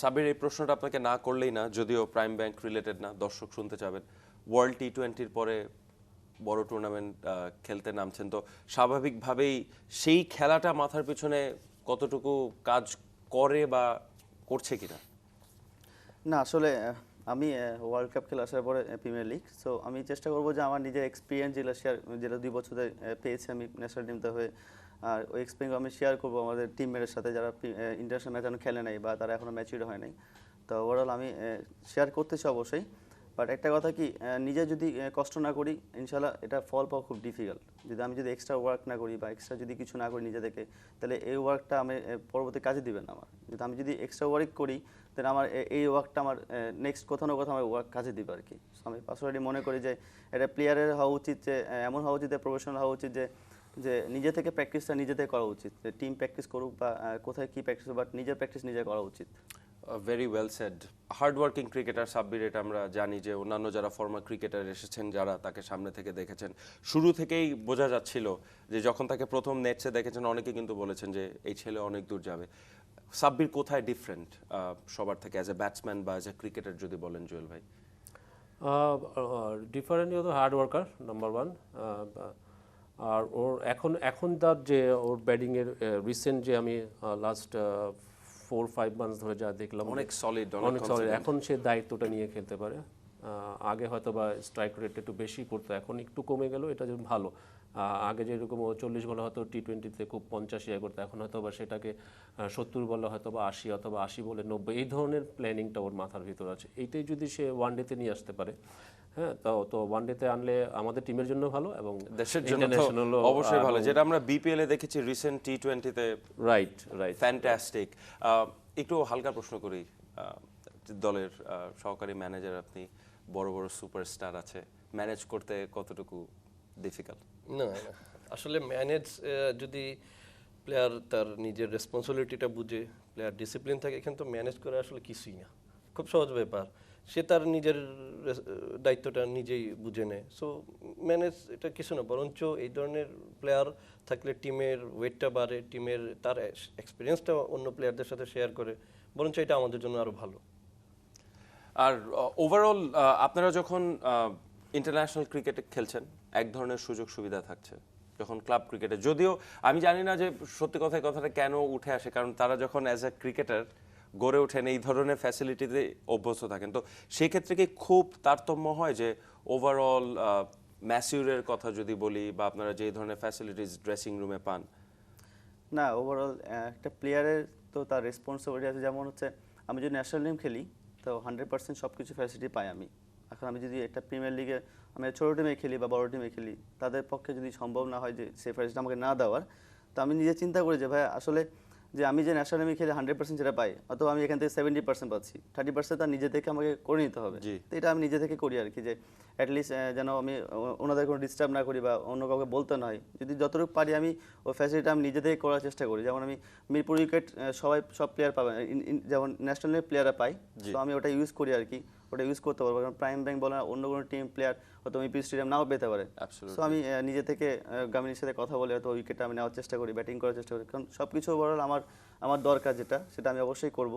সাব্বির, এই প্রশ্নটা আপনাকে না করলেই না, যদিও প্রাইম ব্যাংক রিলেটেড না, দর্শক শুনতে চাবেন। ওয়ার্ল্ড টি20-র পরে বড় টুর্নামেন্ট খেলতে নামছেন, তো স্বাভাবিকভাবেই সেই খেলাটা মাথার পিছনে কতটুকু কাজ করে বা করছে কিনা? না আসলে আমি ওয়ার্ল্ড কাপ খেলে আসার পরে প্রিমিয়ার লিগ, সো আমি চেষ্টা করবো যে আমার নিজের এক্সপিরিয়েন্স যেটা 2 বছরে পেয়েছি আমি ন্যাশনাল টিমতে হয়ে, আর ওই এক্সপিরিয়েন্স আমি শেয়ার করবো আমাদের টিমমেটের সাথে যারা ইন্টারন্যাশনাল ম্যাচ এখনো খেলে নাই বা তারা এখনো ম্যাচিউর হয় নাই। তো ওভারঅল আমি শেয়ার করতেছি অবশ্যই, বাট একটা কথা কি, নিজে যদি কষ্ট না করি ইনশাল্লাহ এটা ফল পাওয়া খুব ডিফিকাল্ট। আমি যদি এক্সট্রা ওয়ার্ক না করি বা এক্সট্রা যদি কিছু না করি নিজে থেকে, তাহলে এই ওয়ার্কটা আমি পরবর্তী কাজে দিবে না আমার। আমি যদি এক্সট্রা ওয়ার্ক করি তাহলে আমার এই ওয়ার্কটা আমার নেক্সট কোথাও না কোথাও আমার ওয়ার্ক কাজে দিবে আর কি। আমি পার্সোনালি মনে করি যে এটা প্লেয়ারের হওয়া উচিত, যে এমন হওয়া উচিত, প্রফেশনাল হওয়া উচিত যে নিজে থেকে প্র্যাকটিসটা নিজে থেকে করা উচিত। টিম প্র্যাকটিস করুক বা কোথায় কী প্র্যাকটিস, বাট নিজের প্র্যাকটিস নিজে করা উচিত। Very well said. Hardworking cricketer Sabbir, এটা আমরা জানি যে অন্যান্য যারা ফর্মার ক্রিকেটার এসেছেন, যারা তাকে সামনে থেকে দেখেছেন, শুরু থেকেই বোঝা যাচ্ছিল যে যখন তাকে প্রথম নেটসে দেখেছেন অনেকে কিন্তু বলেছেন যে এই ছেলে অনেক দূর যাবে। সাব্বির কোথায় ডিফারেন্ট সবার থেকে অ্যাজ এ ব্যাটসম্যান বা অ্যাজ এ ক্রিকেটার যদি বলেন জুয়েল ভাই? ডিফারেন্ট হতো হার্ড ওয়ার্কার নাম্বার 1, আর ওর এখন তার যে ওর ব্যাটিংয়ের রিসেন্ট যে আমি লাস্ট 4-5 মান্থস ধরে যা দেখলাম অনেক সলিড, অনেক সলিড। এখন সে দায়িত্বটা নিয়ে খেলতে পারে। আগে হয়তো বা স্ট্রাইক রেট একটু বেশি করতো, এখন একটু কমে গেল, এটা যে ভালো। আগে যেরকম ও 40 বলে হয়তো টি20তে খুব 50 ইয়ে করতো, এখন হয়তো বা সেটাকে 70 বলে হয়তো বা 80 অথবা 80 বলে 90, এই ধরনের প্ল্যানিংটা ওর মাথার ভিতর আছে। এইটাই যদি সে ওয়ানডেতে নিয়ে আসতে পারে, হ্যাঁ, তো ওয়ানডেতে আনলে আমাদের টিমের জন্য ভালো এবং দেশের জন্য তো অবশ্যই ভালো, যেটা আমরা বিপিএল এ দেখেছি রিসেন্ট টি20তে। রাইট। ফ্যান্টাস্টিক। একটু হালকা প্রশ্ন করি, দলের সহকারী ম্যানেজার আপনি, বড় বড় সুপারস্টার আছে, ম্যানেজ করতে কতটুকু ডিফিকাল্ট? না আসলে ম্যানেজ যদি প্লেয়ার তার নিজের রেসপন্সিবিলিটিটা বুঝে, প্লেয়ার ডিসিপ্লিন থাকে, এখানে তো ম্যানেজ করা আসলে কিছুই না, খুব সহজ ব্যাপার। সে তার নিজের দায়িত্বটা নিজেই বুঝে নেয়, সো ম্যানেজ এটা কিছু না, বরঞ্চ এই ধরনের প্লেয়ার থাকলে টিমের ওয়েটটা বাড়ে, টিমের তার এক্সপিরিয়েন্সটা অন্য প্লেয়ারদের সাথে শেয়ার করে, বরঞ্চ এটা আমাদের জন্য আরও ভালো। আর ওভারঅল আপনারা যখন ইন্টারন্যাশনাল ক্রিকেটে খেলছেন এক ধরনের সুযোগ সুবিধা থাকছে, যখন ক্লাব ক্রিকেটে, যদিও আমি জানি না যে সত্যি কথাটা কেন উঠে আসে, কারণ তারা যখন অ্যাজ এ ক্রিকেটার গড়ে ওঠেন এই ধরনের ফ্যাসিলিটিতে অভ্যস্ত থাকেন, তো সেই ক্ষেত্রে কি খুব তারতম্য হয় যে ওভারঅল ম্যাচিউরের কথা যদি বলি, বা আপনারা যে ধরনের ফ্যাসিলিটিস ড্রেসিং রুমে পান? না, ওভারঅল একটা প্লেয়ারের তো তার রেসপন্সিবিলিটি আছে, যেমন হচ্ছে আমি যদি ন্যাশনাল টিম খেলি তো 100% সব কিছু ফ্যাসিলিটি পাই আমি। এখন আমি যদি একটা প্রিমিয়ার লিগে আমি ছোটো টিমে খেলি বা বড় টিমে খেলি, তাদের পক্ষে যদি সম্ভব না হয় যে সেই ফ্যাসিলিটি আমাকে না দেওয়ার, তো আমি নিজে চিন্তা করি যে ভাই আসলে যে আমি যে ন্যাশনাল টিমে খেলে 100% যেটা পাই, অথবা আমি এখান থেকে 70% পাচ্ছি, 30% তার নিজে থেকে আমাকে করে নিতে হবে। তো এটা আমি নিজে থেকে করি আর কি, যে অ্যাটলিস্ট যেন আমি ওনাদের কোনো ডিস্টার্ব না করি বা অন্য কাউকে বলতে না হয়, যদি যতটুকু পারি আমি ওই ফ্যাসিলিটি আমি নিজে থেকে করার চেষ্টা করি। যেমন আমি মিরপুর উইকেট সব প্লেয়ার পাবে, যেমন ন্যাশনাল প্লেয়াররা পাই, তো আমি ওটা ইউজ করি আর কি, ওটা ইউজ করতে পারবো। কারণ প্রাইম ব্যাংক বলে অন্য কোনো টিম প্লেয়ার হয়তো মিরপুর স্টেডিয়াম নাও পেতে পারে, সো আমি নিজে থেকে গামিনীর সাথে কথা বলে হয়তো উইকেটটা আমি নেওয়ার চেষ্টা করি, ব্যাটিং করার চেষ্টা করি। কারণ সব কিছু ওভারঅল আমার দরকার সেটা আমি অবশ্যই করব।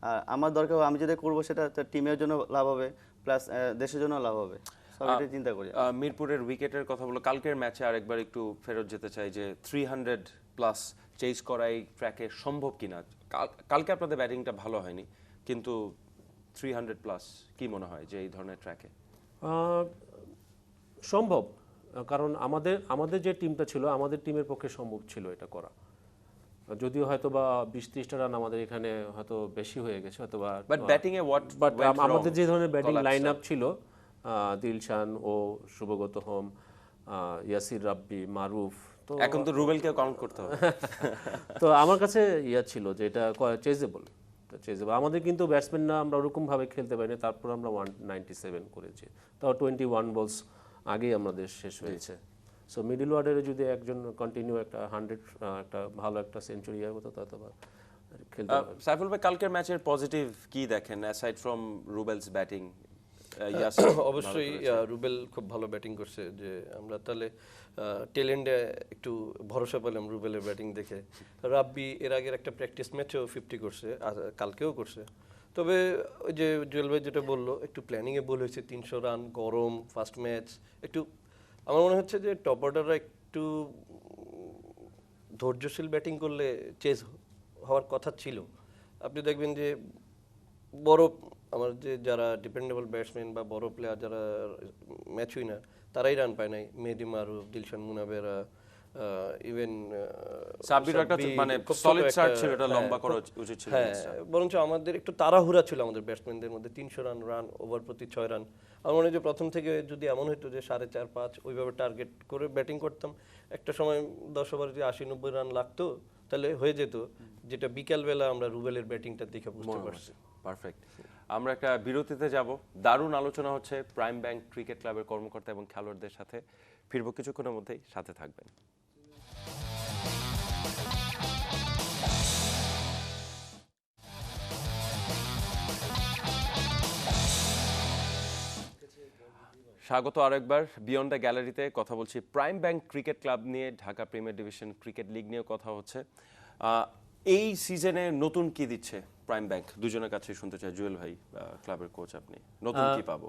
আর আমার দরকার আমি যেটা করবো সেটা টিমের জন্য লাভ হবে, প্লাস দেশের জন্য লাভ হবে, সব এটাই চিন্তা করি। মিরপুরের উইকেটের কথা বলো, কালকের ম্যাচে আরেকবার একটু ফেরত যেতে চাই যে 300+ চেজ করা এই ট্র্যাকে সম্ভব কিনা? কালকে আপনাদের ব্যাটিংটা ভালো হয়নি, কিন্তু 300+ কি মনে হয় যে এই ধরনের ট্র্যাকে সম্ভব? কারণ আমাদের যে টিমটা ছিল, আমাদের টিমের পক্ষে সম্ভব ছিল এটা করা, যদিও হয়তো বা 20-30টা রান আমাদের এখানে হয়তো বেশি হয়ে গেছে হয়তো বা, but batting A what but আমাদের যে ধরনের ব্যাটিং লাইন আপ ছিল, দিলশান ও শুভগত হোম, ইয়াসির রাব্বি, মারুফ, তো এখন তো রুবেলকে কাউন্ট করতে হবে। তো আমার কাছে ছিল যে এটা চেজেবল, চেয়ে যাবো। আমাদের কিন্তু ব্যাটসম্যানরা আমরা ওরকমভাবে খেলতে পারি না, তারপর আমরা 197 করেছি, তাও 21 বলস আগেই আমাদের শেষ হয়েছে। সো মিডল অর্ডারে যদি একজন কন্টিনিউ একটা 100 একটা ভালো একটা সেঞ্চুরি হতো অথবা খেলতে পারবে। সাইফুল ভাই, কালকের ম্যাচের পজিটিভ কি দেখেন অ্যাসাইড ফ্রম রুবেলস ব্যাটিং? অবশ্যই রুবেল খুব ভালো ব্যাটিং করছে, যে আমরা তাহলে টেলেন্ডে একটু ভরসা পেলাম রুবেলের ব্যাটিং দেখে। রাব্বি এর আগের একটা প্র্যাকটিস ম্যাচেও 50 করছে, আর কালকেও করছে। তবে ওই যে জুয়েল ভাই যেটা বললো, একটু প্ল্যানিংয়ে বল হয়েছে, 300 রান, গরম ফার্স্ট ম্যাচ, একটু আমার মনে হচ্ছে যে টপ অর্ডাররা একটু ধৈর্যশীল ব্যাটিং করলে চেজ হওয়ার কথা ছিল। আপনি দেখবেন যে বড় আমার যে যারা ডিপেন্ডেবল ব্যাটসম্যান বা বড় প্লেয়ার যারা ম্যাচ উইনার, তারাই রান পায় নাই। মেহেদী মারুফ, দিলশান মুনাবেরা, ইভেন সাব্বির একটা মানে সলিড স্টার্ট ছিল, এটা লম্বা করা উচিত ছিল। হ্যাঁ, বরঞ্চ আমাদের একটু তাড়াহুড়া ছিল আমাদের ব্যাটসম্যানদের মধ্যে। 300 রান ওভার প্রতি 6 রান। আমার মনে হয় যে প্রথম থেকে যদি এমন হতো যে 4.5-5 ওইভাবে টার্গেট করে ব্যাটিং করতাম, একটা সময় 10 ওভারে যে 80-90 রান লাগতো, তাহলে হয়ে যেত, যেটা বিকালবেলা আমরা রুবেলের ব্যাটিংটা দেখে বুঝতে পারছি। পারফেক্ট। আমরা একটা বিরতিতে যাব। দারুণ আলোচনা হচ্ছে প্রাইম ব্যাংক ক্রিকেট ক্লাবের কর্মকর্তা এবং খেলোয়াড়দের সাথে। ফিরবো কিছুক্ষণের মধ্যেই, সাথে থাকবেন। স্বাগত আরেকবার বিয়ন্ড দ্য গ্যালারিতে। কথা বলছি প্রাইম ব্যাংক ক্রিকেট ক্লাব নিয়ে, Dhaka premier division cricket league নিয়ে কথা হচ্ছে। এই সিজনে নতুন কি দিচ্ছে প্রাইম ব্যাংক? দুজনের কাছে শুনতে চাই। জুয়েল ভাই, ক্লাবের কোচ, আপনি নতুন কি পাবো?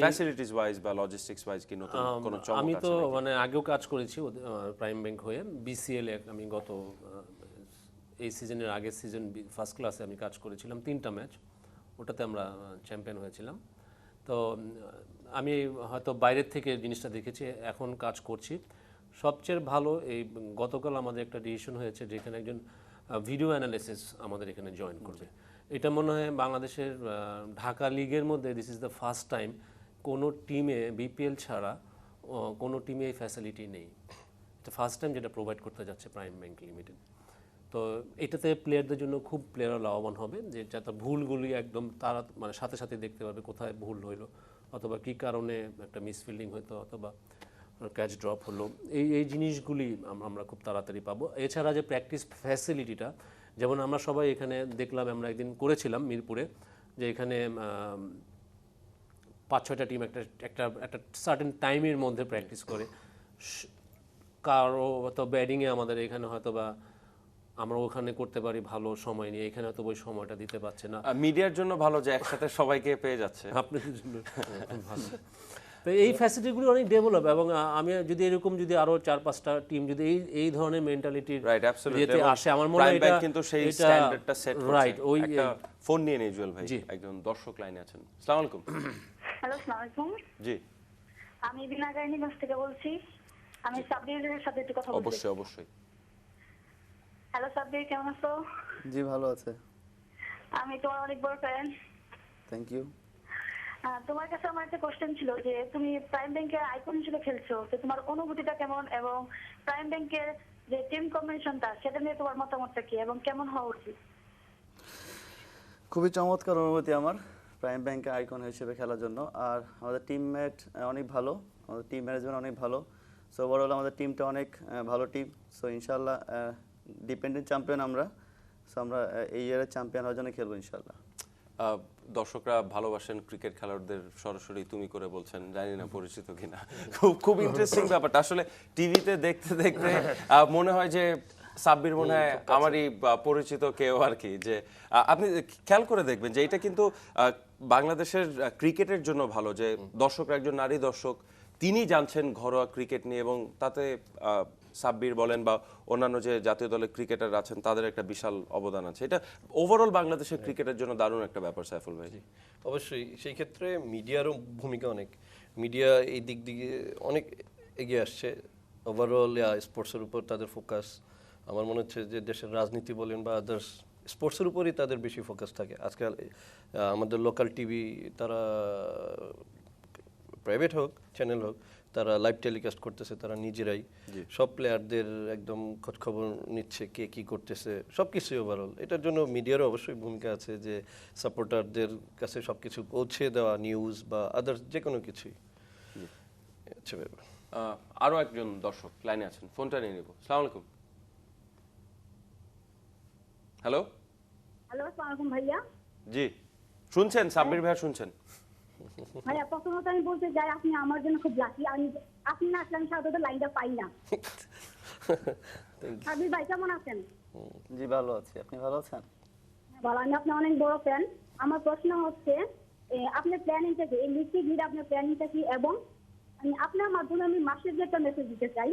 ফ্যাসিলিটিস ওয়াইজ বা লজিস্টিক্স ওয়াইজ কি নতুন কোনো চমক আছে? আমি তো মানে আগেও কাজ করেছি প্রাইম ব্যাংক হয়ে, বিসিএল এ আমি গত এই সিজনের আগের সিজন ফার্স্ট ক্লাসে আমি কাজ করেছিলাম 3টা ম্যাচ, ওটাতে আমরা চ্যাম্পিয়ন হয়েছিলাম। তো আমি হয়তো বাইরের থেকে জিনিসটা দেখেছি, এখন কাজ করছি। সবচেয়ে ভালো এই গতকাল আমাদের একটা ডিসিশন হয়েছে, যেখানে একজন ভিডিও অ্যানালিসিস আমাদের এখানে জয়েন করবে। এটা মনে হয় বাংলাদেশের ঢাকা লিগের মধ্যে this is the first time কোনো টিমে বিপিএল ছাড়া কোনো টিমে এই ফ্যাসিলিটি নেই। এটা ফার্স্ট টাইম যেটা প্রোভাইড করতে যাচ্ছে প্রাইম ব্যাংক লিমিটেড। তো এটাতে প্লেয়ারদের জন্য খুব প্লেয়াররা লাভবান হবে, যে যাতে ভুলগুলি একদম তারা মানে সাথে সাথে দেখতে পাবে কোথায় ভুল হইলো, অথবা কী কারণে একটা মিসফিল্ডিং হতো, অথবা ক্যাচ ড্রপ হলো, এই জিনিসগুলি আমরা খুব তাড়াতাড়ি পাবো। এছাড়া যে প্র্যাকটিস ফ্যাসিলিটিটা, যেমন আমরা সবাই এখানে দেখলাম, আমরা একদিন করেছিলাম মিরপুরে, যে এখানে 5-6টা টিম একটা সার্টেন টাইমের মধ্যে প্র্যাকটিস করে। কারো হয়তো ব্যাটিংয়ে আমাদের এখানে হয়তো বা আমরা ওখানে করতে পারি ভালো সময় নিয়ে, এখানে হয়তো ওই সময়টা দিতে পারছে না। মিডিয়ার জন্য ভালো যে একসাথে সবাইকে পেয়ে যাচ্ছে, আপনাদের জন্য ভালো। তো এই ফ্যাসিলিটিগুলো অনেক ডেভেলপ, এবং আমি যদি এরকম যদি আরো 4-5টা টিম যদি এই ধরনের মেন্টালিটির রাইট অ্যাবসলিউটলি আসে, আমার মনে হয় এটা কিন্তু সেই স্ট্যান্ডার্ডটা সেট করছে। রাইট। ওই একটা ফোন নিয়ে নেই জুয়েল ভাই, একজন দর্শক লাইনে আছেন। আসসালামু আলাইকুম। হ্যালো, আসসালামু আলাইকুম। জি, আমি বিনাগাইনীগঞ্জ থেকে বলছি। আমি সাব্বিরের সাথে একটু কথা বলতে। অবশ্যই অবশ্যই। হ্যালো সাব্বির, কেমন আছো? জি ভালো আছে, আমি তোমার অনেক বড় ফ্যান। Thank you. তোমার কাছে আমার একটা কোশ্চেন ছিল, যে তুমি প্রাইম ব্যাংকের আইকন হিসেবে খেলছো, তো তোমার অনুভূতিটা কেমন, এবং প্রাইম ব্যাংকের যে টিম কম্বিনেশনটা সেটা নিয়ে তোমার মতামতটা কি, এবং কেমন হওয়া উচিত? খুবই চমৎকার অনুভূতি আমার প্রাইম ব্যাংকে আইকন হিসেবে খেলার জন্য। আর আমাদের টিমমেট অনেক ভালো, আমাদের টিম ম্যানেজমেন্ট অনেক ভালো। সো ওভারঅল আমাদের টিমটা অনেক ভালো টিম। সো ইনশাল্লাহ ডিপেন্ডেন্ট চ্যাম্পিয়ন আমরা। সো আমরা এই ইয়ারের চ্যাম্পিয়ন হওয়ার জন্য খেলবো ইনশাল্লাহ। দর্শকরা ভালোবাসেন ক্রিকেট খেলোয়াড়দের সরাসরি তুমি করে বলছেন, জানি না পরিচিত কিনা। খুব ইন্টারেস্টিং ব্যাপারটা আসলে টিভিতে দেখতে দেখতে মনে হয় যে সাব্বির মনে হয় আমারই পরিচিত কেউ আর কি। যে আপনি খেয়াল করে দেখবেন যে এটা কিন্তু বাংলাদেশের ক্রিকেটের জন্য ভালো, যে দর্শকরা একজন নারী দর্শক, তিনি জানছেন ঘরোয়া ক্রিকেট নিয়ে, এবং তাতে সাব্বির বলেন বা অন্যান্য যে জাতীয় দলের ক্রিকেটার আছেন তাদের একটা বিশাল অবদান আছে। এটা ওভারঅল বাংলাদেশের ক্রিকেটের জন্য দারুণ একটা ব্যাপার সাইফুল ভাই। অবশ্যই সেই ক্ষেত্রে মিডিয়ারও ভূমিকা অনেক। মিডিয়া এই দিক দিয়ে অনেক এগিয়ে আসছে। ওভারঅল স্পোর্টসের উপর তাদের ফোকাস, আমার মনে হচ্ছে যে দেশের রাজনীতি বলেন বা আদার্স স্পোর্টসের উপরই তাদের বেশি ফোকাস থাকে। আজকাল আমাদের লোকাল টিভি, তারা প্রাইভেট হোক চ্যানেল হোক, তারা লাইভ টেলিকাস্ট করতেছে তারা নিজেরাই, সব প্লেয়ারদের একদম খোঁজখবর নিচ্ছে কে কি করতেছে, সব কিছুই ওভারঅল। এটার জন্য মিডিয়ারও অবশ্যই ভূমিকা আছে, যে সাপোর্টারদের কাছে সব কিছু পৌঁছে দেওয়া, নিউজ বা আদার্স যে কোনো কিছুই। আচ্ছা ব্যাপার। আরো একজন দর্শক লাইনে আছেন, ফোনটা নিয়ে নিব। আসসালামু আলাইকুম। হ্যালো। হ্যালো, আসসালামু আলাইকুম ভাইয়া। জি, শুনছেন? সাব্বির ভাইয়া শুনছেন? ভাইয়া প্রথমত আমি বলতে চাই আপনি আমার জন্য খুব লাকি। আপনি না আসলে আমি সাধারণত লাইনটা পাই না। সাবির ভাই কেমন আছেন? জি ভালো আছি, আপনি ভালো আছেন? ভালো, আমি আপনার অনেক বড় ফ্যান। আমার প্রশ্ন হচ্ছে আপনার প্ল্যানিংটা কি, এই লিস্টে গিয়ে আপনার প্ল্যানিংটা কি, এবং আপনার মাধ্যমে আমি মাস্টারকে একটা মেসেজ দিতে চাই।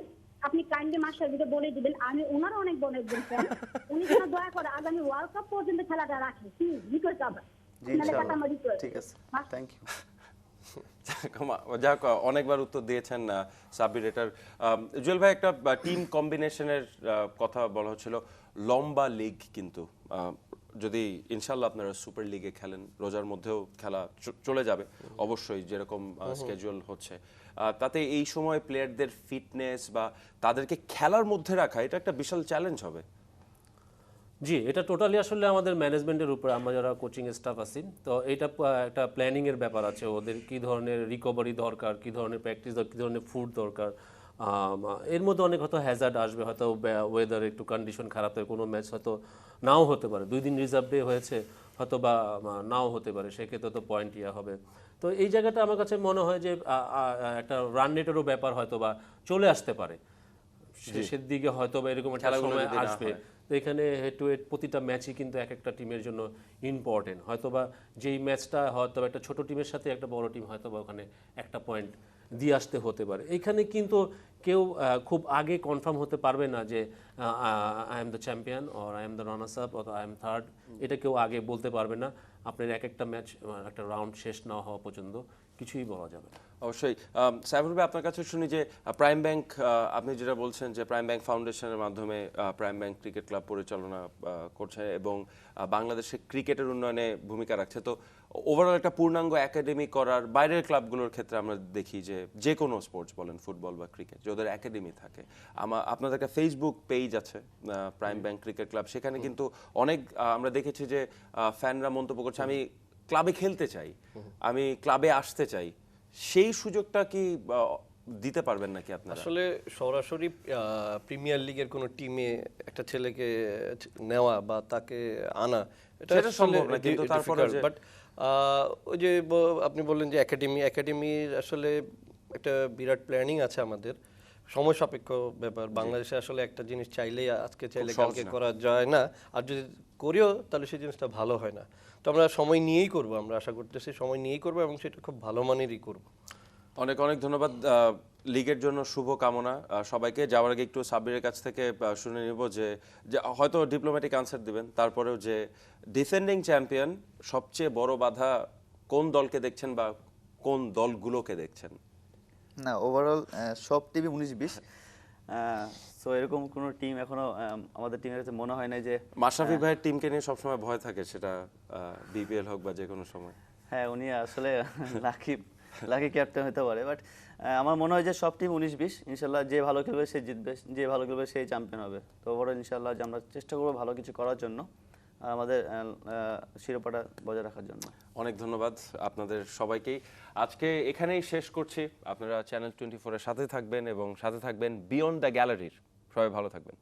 আপনি কাইন্ডলি মাস্টারকে বলে দিবেন আমি ওনারও অনেক বড় একজন ফ্যান, উনি যেন দয়া করে আগামী ওয়ার্ল্ড কাপ পর্যন্ত খেলাটা রাখে। রিকোয়েস্ট আবার জি ইনশাআল্লাহ, ঠিক আছে, থ্যাংক ইউ। যাক, অনেকবার উত্তর দিয়েছেন সাব্বির। এটার জুয়েল ভাই একটা টিম কম্বিনেশনের কথা বলা হচ্ছিল, লম্বা লিগ, কিন্তু যদি ইনশাল্লাহ আপনারা সুপার লিগে খেলেন, রোজার মধ্যেও খেলা চলে যাবে অবশ্যই, যেরকম স্কেজুয়াল হচ্ছে, তাতে এই সময় প্লেয়ারদের ফিটনেস বা তাদেরকে খেলার মধ্যে রাখা, এটা একটা বিশাল চ্যালেঞ্জ হবে। জি, এটা টোটালি আসলে আমাদের ম্যানেজমেন্টের উপরে, আমরা যারা কোচিং স্টাফ আছি, তো এটা একটা প্ল্যানিং এর ব্যাপার আছে। ওদের কি ধরনের রিকভারি দরকার, কি ধরনের প্র্যাকটিস দরকার, কি ধরনের ফুড দরকার। এর মধ্যে অনেক হয়তো হ্যাজার্ড আসবে, হয়তো ওয়েদার একটু কন্ডিশন খারাপ হয়, কোনো ম্যাচ হয়তো নাও হতে পারে, 2 দিন রিজার্ভ ডে হয়েছে, হয়তো বা নাও হতে পারে, সেক্ষেত্রে তো পয়েন্ট ইয়া হবে। তো এই জায়গাটা আমার কাছে মনে হয় যে একটা রান রেটেরও ব্যাপার হয়তো বা চলে আসতে পারে শেষের দিকে, হয়তো বা এরকম একটা সময় আসবে। তো এখানে হেড টু হেড প্রতিটা ম্যাচই কিন্তু এক একটা টিমের জন্য ইম্পর্টেন্ট। হয়তো বা যেই ম্যাচটা হয়তো একটা ছোট টিমের সাথে একটা বড় টিম হয়তো বা ওখানে একটা পয়েন্ট দিয়ে আসতে হতে পারে। এইখানে কিন্তু কেউ খুব আগে কনফার্ম হতে পারবে না যে I am the champion or I am the runners up or I am third, এটা কেউ আগে বলতে পারবে না। আপনার এক একটা ম্যাচ, একটা রাউন্ড শেষ না হওয়া পর্যন্ত কিছুই বলা যাবে না। অবশ্যই। সাইফুল ভাই, আপনার কাছে শুনি যে প্রাইম ব্যাংক, আপনি যেটা বলছেন যে প্রাইম ব্যাংক ফাউন্ডেশনের মাধ্যমে প্রাইম ব্যাংক ক্রিকেট ক্লাব পরিচালনা করছে এবং বাংলাদেশের ক্রিকেটের উন্নয়নে ভূমিকা রাখছে। তো ওভারঅল একটা পূর্ণাঙ্গ একাডেমি করার, বাইরের ক্লাবগুলোর ক্ষেত্রে আমরা দেখি যে কোনো স্পোর্টস বলেন, ফুটবল বা ক্রিকেট, যে ওদের একাডেমি থাকে। আপনাদের একটা ফেসবুক পেজ আছে প্রাইম ব্যাংক ক্রিকেট ক্লাব, সেখানে কিন্তু অনেক আমরা দেখেছি যে ফ্যানরা মন্তব্য করছে আমি ক্লাবে খেলতে চাই, আমি ক্লাবে আসতে চাই। সেই সুযোগটা কি দিতে পারবেন নাকি আপনারা? আসলে সরাসরি প্রিমিয়ার লিগের কোনো টিমে একটা ছেলেকে নেওয়া বা তাকে আনা, সেটা সম্ভব না, কিন্তু তারপরে বাট ওই যে আপনি বললেন যে একাডেমির আসলে একটা বিরাট প্ল্যানিং আছে আমাদের, সময় সাপেক্ষ ব্যাপার। বাংলাদেশে আসলে একটা জিনিস চাইলেই আজকে চাইলে কালকে করা যায় না, আর যদি করিও তাহলে সেই জিনিসটা ভালো হয় না। তো আমরা সময় নিয়েই করব, আমরা আশা করতেছি সময় নিয়েই করব এবং সেটা খুব ভালো মানেরই করব। অনেক অনেক ধন্যবাদ। লিগের জন্য শুভ কামনা সবাইকে। যাওয়ার আগে একটু সাব্বিরের কাছ থেকে শুনে নিব যে হয়তো ডিপ্লোম্যাটিক আনসার দিবেন, তারপরেও যে ডিফেন্ডিং চ্যাম্পিয়ন সবচেয়ে বড় বাধা কোন দলকে দেখছেন বা কোন দলগুলোকে দেখছেন? না, ওভারঅল সব টিমই 19-20, সো এরকম কোনো টিম এখনো আমাদের টিমের কাছে মনে হয় না যে মাশরাফি ভাইয়ের টিমকে নিয়ে সবসময় ভয় থাকে, সেটা বিপিএল হোক বা যে কোনো সময়। হ্যাঁ, উনি আসলে লাকি ক্যাপ্টেন হতে পারে, বাট আমার মনে হয় যে সব টিম 19-20, ইনশাল্লাহ যে ভালো খেলবে সে জিতবে, যে ভালো খেলবে সেই চ্যাম্পিয়ন হবে। তো ওভারঅল ইনশাল্লাহ যে আমরা চেষ্টা করবো ভালো কিছু করার জন্য, আমাদের শিরোপাটা বজায় রাখার জন্য। অনেক ধন্যবাদ আপনাদের সবাইকেই। আজকে এখানেই শেষ করছি। আপনারা চ্যানেল 24-এর সাথে থাকবেন এবং সাথে থাকবেন বিয়ন্ড দ্য গ্যালারির। সবাই ভালো থাকবেন।